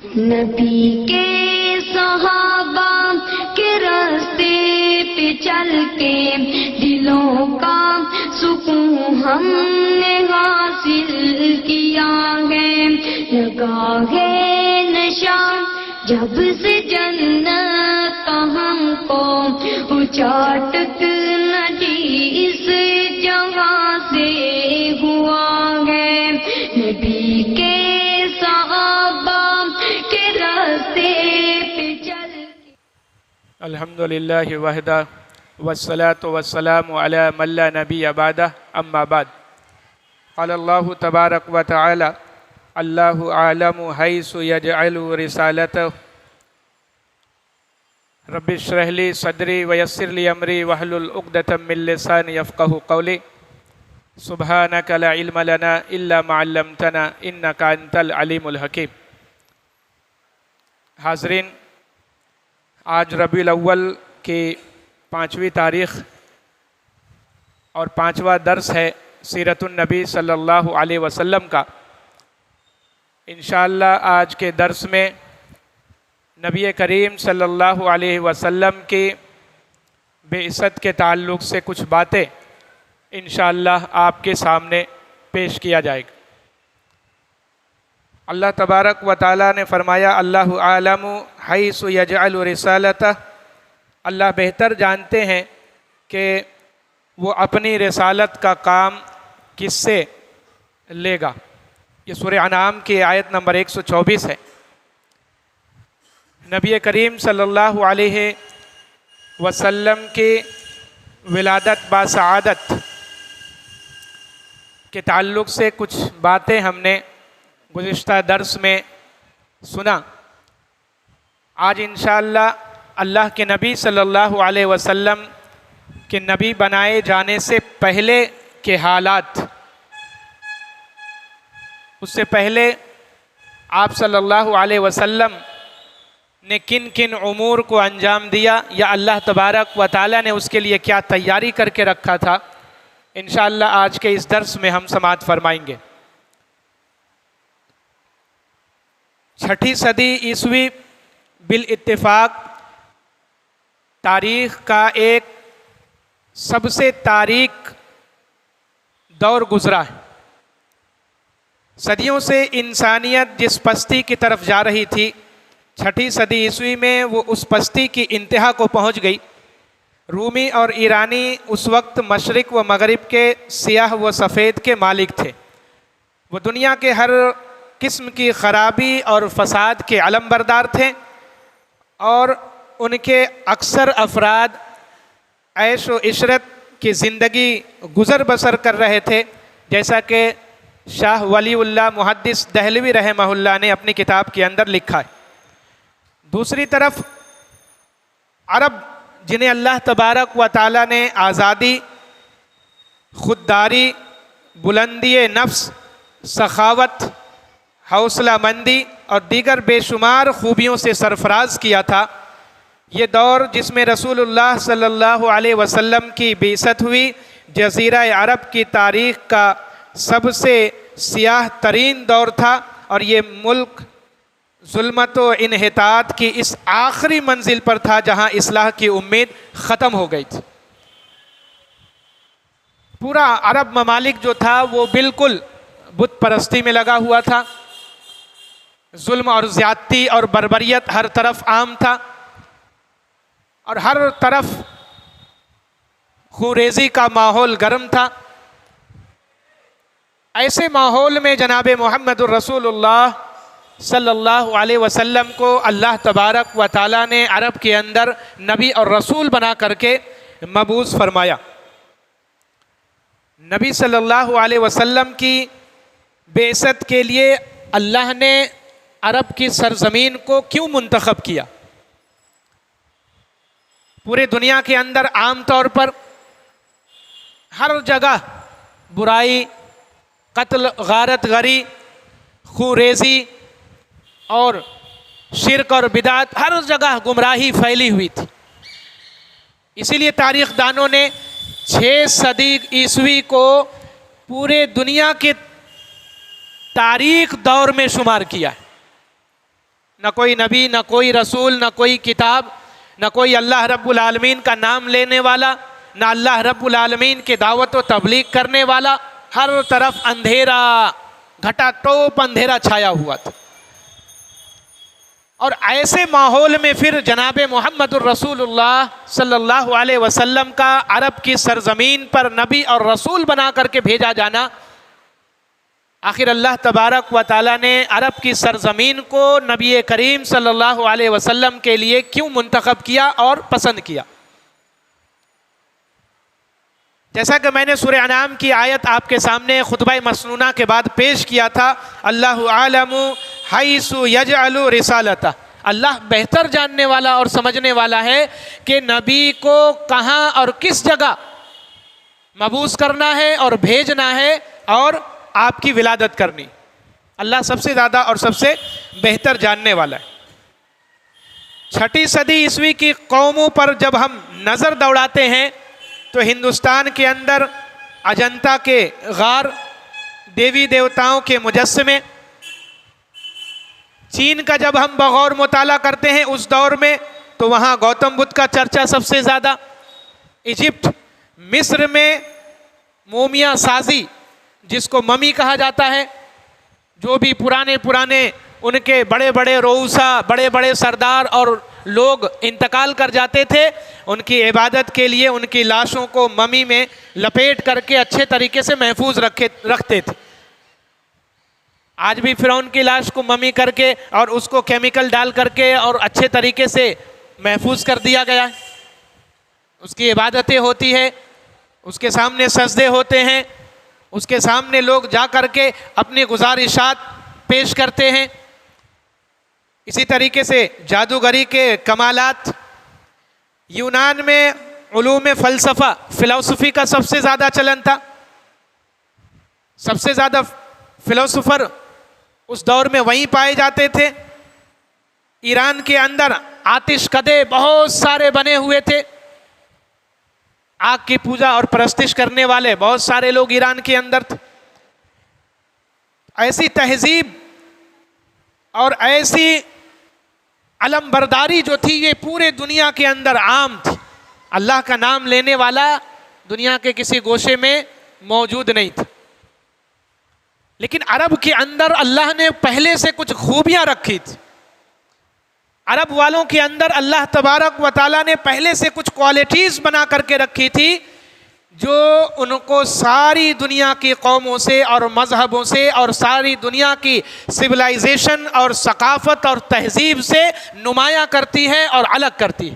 نبی کے صحابہ کے راستے پہ چل کے دلوں کا سکون ہم نے حاصل کیا ہے، لگا ہے نشہ جب سے جنت کا ہم کو اچاٹک ندی اس جگہ سے ہوا ہے، نبی کے صحابہ کے راستے پہ چل کے۔ الحمدللہ وحدہ والصلاة والسلام علی من لا نبی بعدہ، اما بعد۔ قال اللہ تبارک و تعالی اللہ اعلم حیث یجعل رسالتہ رب اشرح لی صدری ویسر لی امری واحلل عقدۃ من لسانی یفقہوا قولی سبحانک لا علم لنا الا ما علمتنا انک انت العلیم الحکیم۔ حاضرین، آج ربیع الاول کی 5ویں تاریخ اور 5واں درس ہے سیرت النبی صلی اللہ علیہ وسلم کا۔ انشاءاللہ آج کے درس میں نبی کریم صلی اللہ علیہ وسلم کی بعثت کے تعلق سے کچھ باتیں انشاءاللہ آپ کے سامنے پیش کیا جائے گا۔ اللہ تبارک و تعالیٰ نے فرمایا اللہ عالم حیث یجعل رسالتہ، اللہ بہتر جانتے ہیں کہ وہ اپنی رسالت کا کام کس سے لے گا۔ یہ سورہ انعام کی آیت نمبر 124 ہے۔ نبی کریم صلی اللہ علیہ وسلم کی ولادت باسعادت کے تعلق سے کچھ باتیں ہم نے گزشتہ درس میں سنا۔ آج انشاءاللہ اللہ کے نبی صلی اللہ علیہ وسلم کے نبی بنائے جانے سے پہلے کے حالات، اس سے پہلے آپ صلی اللہ علیہ وسلم نے کن کن امور کو انجام دیا یا اللہ تبارک و تعالیٰ نے اس کے لیے کیا تیاری کر کے رکھا تھا، انشاءاللہ آج کے اس درس میں ہم سماعت فرمائیں گے۔ 6 صدی عیسوی بالاتفاق تاریخ کا ایک سب سے تاریک دور گزرا ہے۔ صدیوں سے انسانیت جس پستی کی طرف جا رہی تھی، 6 صدی عیسوی میں وہ اس پستی کی انتہا کو پہنچ گئی۔ رومی اور ایرانی اس وقت مشرق و مغرب کے سیاہ و سفید کے مالک تھے۔ وہ دنیا کے ہر قسم کی خرابی اور فساد کے علم بردار تھے، اور ان کے اکثر افراد عیش و عشرت کی زندگی گزر بسر کر رہے تھے، جیسا کہ شاہ ولی اللہ محدث دہلوی رحمہ اللہ نے اپنی کتاب کے اندر لکھا ہے۔ دوسری طرف عرب، جنہیں اللہ تبارک و تعالیٰ نے آزادی، خودداری، بلندی نفس، سخاوت، حوصلہ مندی اور دیگر بے شمار خوبیوں سے سرفراز کیا تھا، یہ دور جس میں رسول اللہ صلی اللہ علیہ وسلم کی بعثت ہوئی، جزیرہ عرب کی تاریخ کا سب سے سیاہ ترین دور تھا، اور یہ ملک ظلمت و انحطاط کی اس آخری منزل پر تھا جہاں اصلاح کی امید ختم ہو گئی تھی۔ پورا عرب ممالک جو تھا وہ بالکل بت پرستی میں لگا ہوا تھا، ظلم اور زیادتی اور بربریت ہر طرف عام تھا، اور ہر طرف خوریزی کا ماحول گرم تھا۔ ایسے ماحول میں جناب محمد الرسول اللہ صلی اللہ علیہ وسلم کو اللہ تبارک و تعالیٰ نے عرب کے اندر نبی اور رسول بنا کر کے مبعوث فرمایا۔ نبی صلی اللہ علیہ وسلم کی بعثت کے لیے اللہ نے عرب کی سرزمین کو کیوں منتخب کیا؟ پورے دنیا کے اندر عام طور پر ہر جگہ برائی، قتل، غارت غری، خوریزی اور شرک اور بدعت، ہر جگہ گمراہی پھیلی ہوئی تھی۔ اسی لیے تاریخ دانوں نے 6 صدی عیسوی کو پورے دنیا کے تاریخ دور میں شمار کیا ہے۔ نہ کوئی نبی، نہ کوئی رسول، نہ کوئی کتاب، نہ کوئی اللہ رب العالمین کا نام لینے والا، نہ اللہ رب العالمین کی دعوت و تبلیغ کرنے والا. ہر طرف اندھیرا، گھٹا ٹوپ اندھیرا چھایا ہوا تھا. اور ایسے ماحول میں پھر جناب محمد الرسول اللہ صلی اللہ علیہ وسلم کا عرب کی سرزمین پر نبی اور رسول بنا کر کے بھیجا جانا، آخر اللہ تبارک و تعالیٰ نے عرب کی سرزمین کو نبی کریم صلی اللہ علیہ وسلم کے لیے کیوں منتخب کیا اور پسند کیا؟ جیسا کہ میں نے سورہ انعام کی آیت آپ کے سامنے خطبہ مسنونہ کے بعد پیش کیا تھا، اللہ عالم حیث یجعل رسالتہ، اللہ بہتر جاننے والا اور سمجھنے والا ہے کہ نبی کو کہاں اور کس جگہ مبعوث کرنا ہے اور بھیجنا ہے اور آپ کی ولادت کرنی. اللہ سب سے زیادہ اور سب سے بہتر جاننے والا ہے. 6 صدی عیسوی کی قوموں پر جب ہم نظر دوڑاتے ہیں تو ہندوستان کے اندر اجنتا کے غار، دیوی دیوتاؤں کے مجسمے، چین کا جب ہم بغور مطالعہ کرتے ہیں اس دور میں تو وہاں گوتم بدھ کا چرچا سب سے زیادہ. ایجپٹ، مصر میں مومیا سازی جس کو ممی کہا جاتا ہے، جو بھی پرانے ان کے بڑے بڑے رؤسا، بڑے بڑے سردار اور لوگ انتقال کر جاتے تھے، ان کی عبادت کے لیے ان کی لاشوں کو ممی میں لپیٹ کر کے اچھے طریقے سے محفوظ رکھتے تھے. آج بھی فرعون کی لاش کو ممی کر کے اور اس کو کیمیکل ڈال کر کے اور اچھے طریقے سے محفوظ کر دیا گیا ہے. اس کی عبادتیں ہوتی ہے، اس کے سامنے سجدے ہوتے ہیں، اس کے سامنے لوگ جا کر کے اپنی گزارشات پیش کرتے ہیں. اسی طریقے سے جادوگری کے کمالات. یونان میں علوم فلسفہ، فلسفی کا سب سے زیادہ چلن تھا. سب سے زیادہ فلسفر اس دور میں وہیں پائے جاتے تھے. ایران کے اندر آتش کدے بہت سارے بنے ہوئے تھے. آگ کی پوجا اور پرستش کرنے والے بہت سارے لوگ ایران کے اندر تھے. ایسی تہذیب اور ایسی علم برداری جو تھی یہ پورے دنیا کے اندر عام تھی. اللہ کا نام لینے والا دنیا کے کسی گوشے میں موجود نہیں تھا. لیکن عرب کے اندر اللہ نے پہلے سے کچھ خوبیاں رکھی تھی. عرب والوں کے اندر اللہ تبارک و تعالیٰ نے پہلے سے کچھ کوالٹیز بنا کر کے رکھی تھی جو ان کو ساری دنیا کی قوموں سے اور مذہبوں سے اور ساری دنیا کی سویلائزیشن اور ثقافت اور تہذیب سے نمایاں کرتی ہے اور الگ کرتی ہے.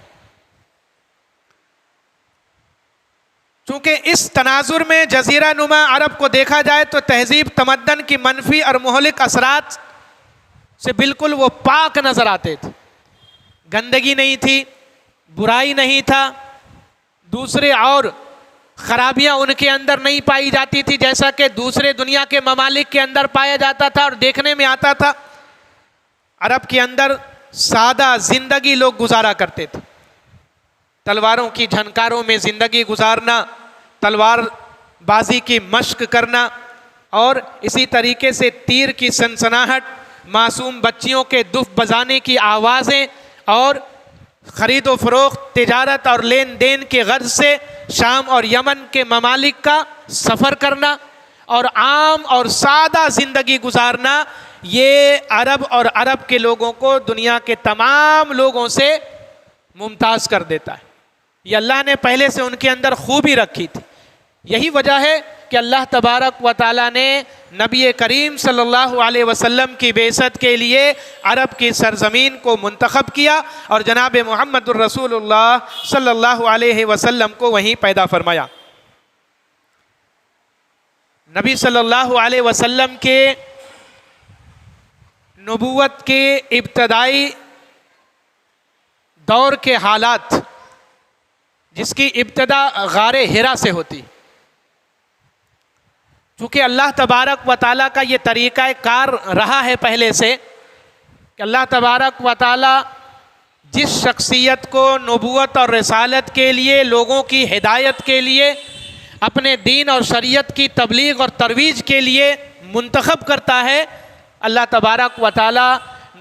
چونکہ اس تناظر میں جزیرہ نما عرب کو دیکھا جائے تو تہذیب تمدن کی منفی اور مہلک اثرات سے بالکل وہ پاک نظر آتے تھے. گندگی نہیں تھی، برائی نہیں تھا، دوسرے اور خرابیاں ان کے اندر نہیں پائی جاتی تھی جیسا کہ دوسرے دنیا کے ممالک کے اندر پایا جاتا تھا اور دیکھنے میں آتا تھا. عرب کے اندر سادہ زندگی لوگ گزارا کرتے تھے. تلواروں کی جھنکاروں میں زندگی گزارنا، تلوار بازی کی مشق کرنا اور اسی طریقے سے تیر کی سنسناہٹ، معصوم بچیوں کے دف بجانے کی آوازیں اور خرید و فروخت، تجارت اور لین دین کے غرض سے شام اور یمن کے ممالک کا سفر کرنا اور عام اور سادہ زندگی گزارنا، یہ عرب اور عرب کے لوگوں کو دنیا کے تمام لوگوں سے ممتاز کر دیتا ہے. یہ اللہ نے پہلے سے ان کے اندر خوبی رکھی تھی. یہی وجہ ہے کہ اللہ تبارک و تعالیٰ نے نبی کریم صلی اللہ علیہ وسلم کی بعثت کے لیے عرب کی سرزمین کو منتخب کیا اور جناب محمد الرسول اللہ صلی اللہ علیہ وسلم کو وہیں پیدا فرمایا. نبی صلی اللہ علیہ وسلم کے نبوت کے ابتدائی دور کے حالات، جس کی ابتدا غار حرا سے ہوتی، چونکہ اللہ تبارک و تعالیٰ کا یہ طریقہ کار رہا ہے پہلے سے کہ اللہ تبارک و تعالیٰ جس شخصیت کو نبوت اور رسالت کے لیے، لوگوں کی ہدایت کے لیے، اپنے دین اور شریعت کی تبلیغ اور ترویج کے لیے منتخب کرتا ہے، اللہ تبارک و تعالیٰ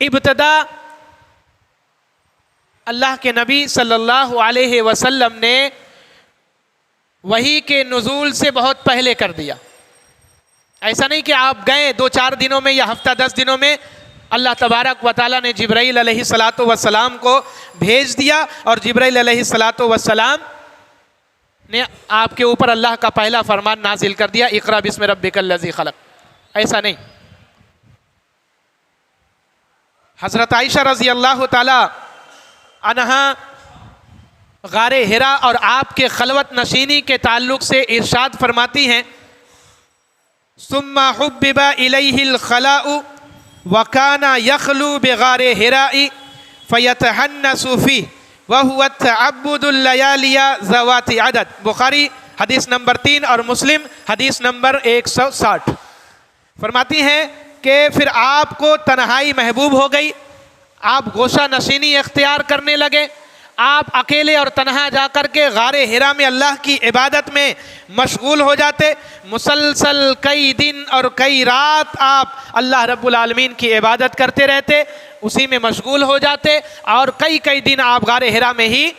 ابتدا اللہ کے نبی صلی اللہ علیہ وسلم نے وحی کے نزول سے بہت پہلے کر دیا. ایسا نہیں کہ آپ گئے 2-4 دنوں میں یا ہفتہ 10 دنوں میں اللہ تبارک و تعالیٰ نے جبرائیل علیہ السلام کو بھیج دیا اور جبرائیل علیہ السلام نے آپ کے اوپر اللہ کا پہلا فرمان نازل کر دیا، اقرأ بسم ربک الذی خلق. ایسا نہیں. حضرت عائشہ رضی اللہ تعالی عنہا غار حرا اور آپ کے خلوت نشینی کے تعلق سے ارشاد فرماتی ہیں ثم حبب الیہ الخلاء وکان یخلو بغار حراء فیتحنس فیہ وہو التعبد اللیالی ذوات عدد. بخاری حدیث نمبر 3 اور مسلم حدیث نمبر 160. فرماتی ہیں کہ پھر آپ کو تنہائی محبوب ہو گئی، آپ گوشہ نشینی اختیار کرنے لگے، آپ اکیلے اور تنہا جا کر کے غار حرا میں اللہ کی عبادت میں مشغول ہو جاتے. مسلسل کئی دن اور کئی رات آپ اللہ رب العالمین کی عبادت کرتے رہتے، اسی میں مشغول ہو جاتے اور کئی دن آپ غار حرا میں ہی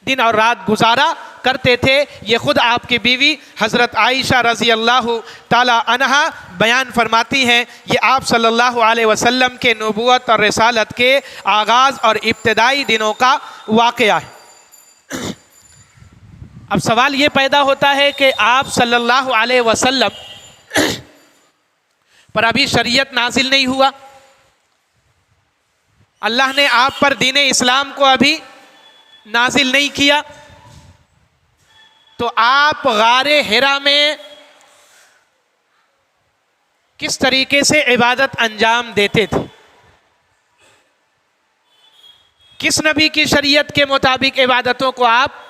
دن اور رات گزارا کرتے تھے. یہ خود آپ کی بیوی حضرت عائشہ رضی اللہ تعالی عنہا بیان فرماتی ہیں. یہ آپ صلی اللہ علیہ وسلم کے نبوت اور رسالت کے آغاز اور ابتدائی دنوں کا واقعہ ہے. اب سوال یہ پیدا ہوتا ہے کہ آپ صلی اللہ علیہ وسلم پر ابھی شریعت نازل نہیں ہوا، اللہ نے آپ پر دین اسلام کو ابھی نازل نہیں کیا، تو آپ غار حرا میں کس طریقے سے عبادت انجام دیتے تھے؟ کس نبی کی شریعت کے مطابق عبادتوں کو آپ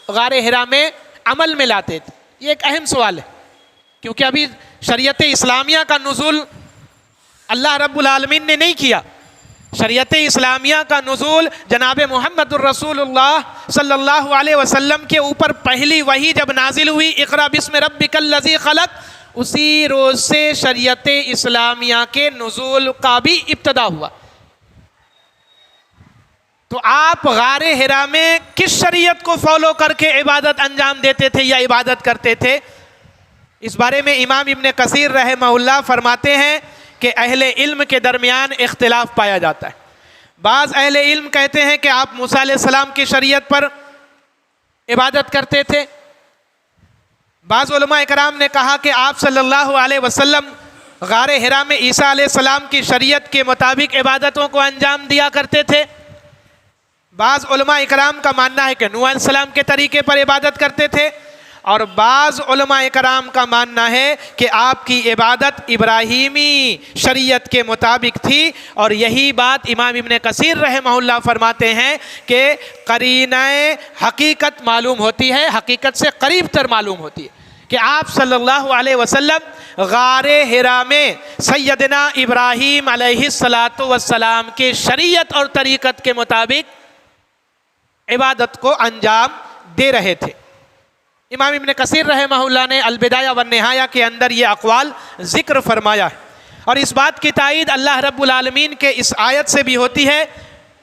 غار حرا میں عمل میں لاتے تھے؟ یہ ایک اہم سوال ہے، کیونکہ ابھی شریعت اسلامیہ کا نزول اللہ رب العالمین نے نہیں کیا. شریعت اسلامیہ کا نزول جناب محمد الرسول اللہ صلی اللہ علیہ وسلم کے اوپر پہلی وحی جب نازل ہوئی اقرأ بسم ربک الذی خلق، اسی روز سے شریعت اسلامیہ کے نزول کا بھی ابتدا ہوا. تو آپ غار حرا میں کس شریعت کو فالو کر کے عبادت انجام دیتے تھے یا عبادت کرتے تھے؟ اس بارے میں امام ابن کثیر رحمہ اللہ فرماتے ہیں کہ اہل علم کے درمیان اختلاف پایا جاتا ہے. بعض اہل علم کہتے ہیں کہ آپ موسیٰ علیہ السلام کی شریعت پر عبادت کرتے تھے. بعض علماء کرام نے کہا کہ آپ صلی اللہ علیہ وسلم غار حرا میں عیسیٰ علیہ السلام کی شریعت کے مطابق عبادتوں کو انجام دیا کرتے تھے. بعض علماء کرام کا ماننا ہے کہ نوح علیہ السلام کے طریقے پر عبادت کرتے تھے، اور بعض علماء کرام کا ماننا ہے کہ آپ کی عبادت ابراہیمی شریعت کے مطابق تھی. اور یہی بات امام ابن کثیر رحمہ اللہ فرماتے ہیں کہ قرینہ حقیقت معلوم ہوتی ہے، حقیقت سے قریب تر معلوم ہوتی ہے کہ آپ صلی اللہ علیہ وسلم غار حرا میں سیدنا ابراہیم علیہ السلام کے شریعت اور طریقت کے مطابق عبادت کو انجام دے رہے تھے. امام ابن کثیر رحمہ اللہ نے البدایہ والنہایہ کے اندر یہ اقوال ذکر فرمایا ہے، اور اس بات کی تائید اللہ رب العالمین کے اس آیت سے بھی ہوتی ہے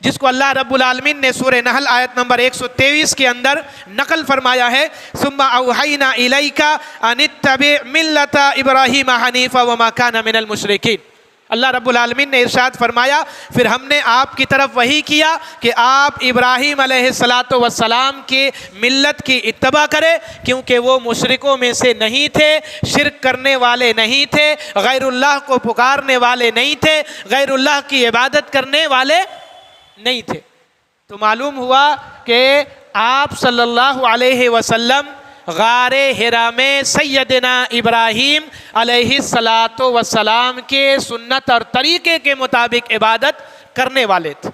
جس کو اللہ رب العالمین نے سورہ نحل آیت نمبر 123 کے اندر نقل فرمایا ہے ثم اوحینا الیک ان اتبع ملت ابراہیم حنیفا وما کان من المشرکین. اللہ رب العالمین نے ارشاد فرمایا پھر ہم نے آپ کی طرف وحی کیا کہ آپ ابراہیم علیہ السلام کی ملت کی اتباع کرے، کیونکہ وہ مشرکوں میں سے نہیں تھے، شرک کرنے والے نہیں تھے، غیر اللہ کو پکارنے والے نہیں تھے، غیر اللہ کی عبادت کرنے والے نہیں تھے. تو معلوم ہوا کہ آپ صلی اللہ علیہ وسلم غار حرا میں سیدنا ابراہیم علیہ السلام کے سنت اور طریقے کے مطابق عبادت کرنے والے تھے.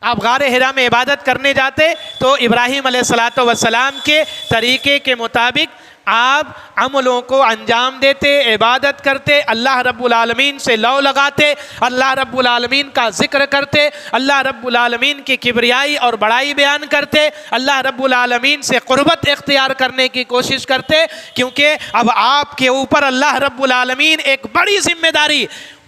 آپ غار حرا میں عبادت کرنے جاتے تو ابراہیم علیہ السلام کے طریقے کے مطابق آپ عملوں کو انجام دیتے، عبادت کرتے، اللہ رب العالمین سے لو لگاتے، اللہ رب العالمین کا ذکر کرتے، اللہ رب العالمین کی کبریائی اور بڑائی بیان کرتے، اللہ رب العالمین سے قربت اختیار کرنے کی کوشش کرتے، کیونکہ اب آپ کے اوپر اللہ رب العالمین ایک بڑی ذمہ داری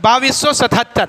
2277,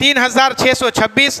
3626,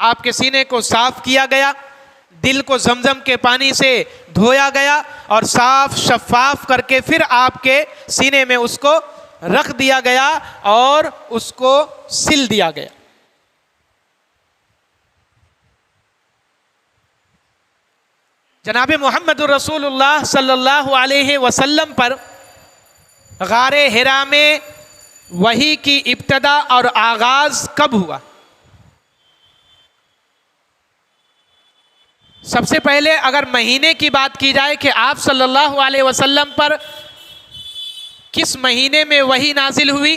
آپ کے سینے کو صاف کیا گیا، دل کو زمزم کے پانی سے دھویا گیا اور صاف شفاف کر کے پھر آپ کے سینے میں اس کو رکھ دیا گیا اور اس کو سل دیا گیا۔ جناب محمد الرسول اللہ صلی اللہ علیہ وسلم پر غار حرا میں وحی کی ابتدا اور آغاز کب ہوا؟ سب سے پہلے اگر مہینے کی بات کی جائے کہ آپ صلی اللہ علیہ وسلم پر کس مہینے میں وحی نازل ہوئی،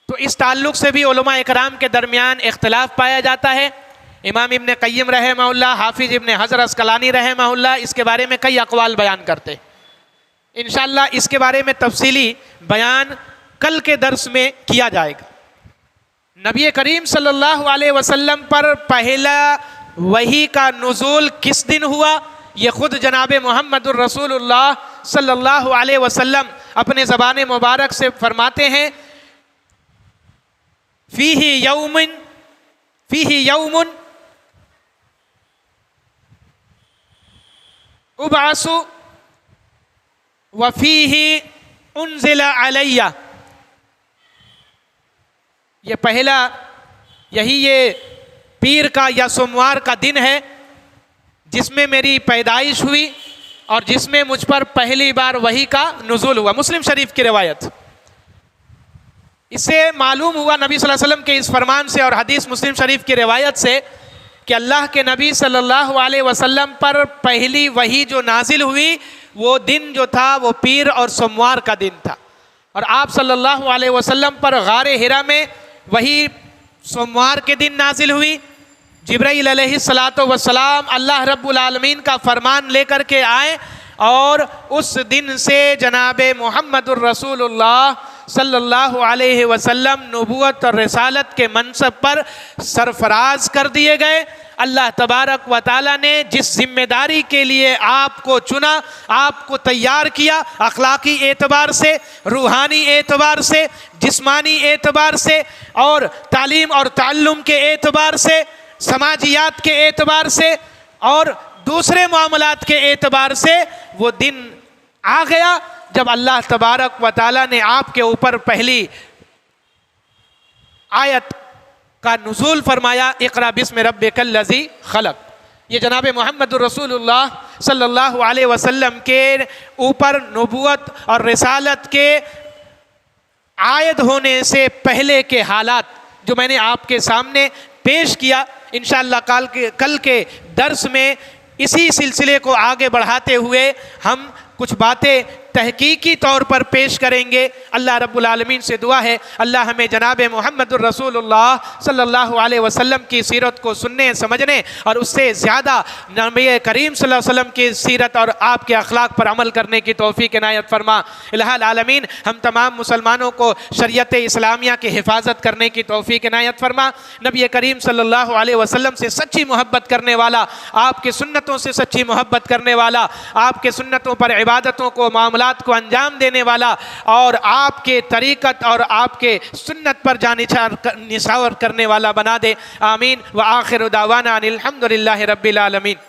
تو اس تعلق سے بھی علماء اکرام کے درمیان اختلاف پایا جاتا ہے۔ امام ابن قیم رحمہ اللہ، حافظ ابن حجر عسقلانی رحمہ اللہ اس کے بارے میں کئی اقوال بیان کرتے ہیں۔ انشاءاللہ اس کے بارے میں تفصیلی بیان کل کے درس میں کیا جائے گا۔ نبی کریم صلی اللہ علیہ وسلم پر پہلا وحی کا نزول کس دن ہوا، یہ خود جناب محمد الرسول اللہ صلی اللہ علیہ وسلم اپنے زبان مبارک سے فرماتے ہیں، فیہ یوم ابعث وفیہ انزل علیہ۔ یہ پہلا یہ پیر کا یا سوموار کا دن ہے جس میں میری پیدائش ہوئی اور جس میں مجھ پر پہلی بار وحی کا نزول ہوا۔ مسلم شریف کی روایت۔ اس سے معلوم ہوا نبی صلی اللہ علیہ وسلم کے اس فرمان سے اور حدیث مسلم شریف کی روایت سے کہ اللہ کے نبی صلی اللہ علیہ وسلم پر پہلی وحی جو نازل ہوئی وہ دن جو تھا وہ پیر اور سوموار کا دن تھا، اور آپ صلی اللہ علیہ وسلم پر غار حرا میں وحی سوموار کے دن نازل ہوئی۔ جبرائیل علیہ السلام اللہ رب العالمین کا فرمان لے کر کے آئے اور اس دن سے جناب محمد الرسول اللہ صلی اللہ علیہ وسلم نبوت اور رسالت کے منصب پر سرفراز کر دیے گئے۔ اللہ تبارک و تعالیٰ نے جس ذمہ داری کے لیے آپ کو چنا، آپ کو تیار کیا، اخلاقی اعتبار سے، روحانی اعتبار سے، جسمانی اعتبار سے اور تعلیم اور تعلم کے اعتبار سے، سماجیات کے اعتبار سے اور دوسرے معاملات کے اعتبار سے، وہ دن آ گیا جب اللہ تبارک و تعالیٰ نے آپ کے اوپر پہلی آیت کا نزول فرمایا، اقرا بسم ربک الذی خلق۔ یہ جناب محمد الرسول اللہ صلی اللہ علیہ وسلم کے اوپر نبوت اور رسالت کے عائد ہونے سے پہلے کے حالات جو میں نے آپ کے سامنے پیش کیا۔ انشاءاللہ کل کے درس میں اسی سلسلے کو آگے بڑھاتے ہوئے ہم کچھ باتیں تحقیقی طور پر پیش کریں گے۔ اللہ رب العالمین سے دعا ہے اللہ ہمیں جناب محمد الرسول اللہ صلی اللہ علیہ وسلم کی سیرت کو سننے سمجھنے اور اس سے زیادہ نبی کریم صلی اللہ علیہ وسلم کی سیرت اور آپ کے اخلاق پر عمل کرنے کی توفیق عنایت فرما۔ الہ العالمین ہم تمام مسلمانوں کو شریعت اسلامیہ کی حفاظت کرنے کی توفیق عنایت فرما۔ نبی کریم صلی اللہ علیہ وسلم سے سچی محبت کرنے والا، آپ کی سنتوں سے سچی محبت کرنے والا، آپ کے سنتوں پر عبادتوں کو معاملات کو انجام دینے والا اور آپ کے طریقت اور آپ کے سنت پر نثار کرنے والا بنا دے۔ آمین۔ وآخر دعوانا ان الحمدللہ رب العالمین۔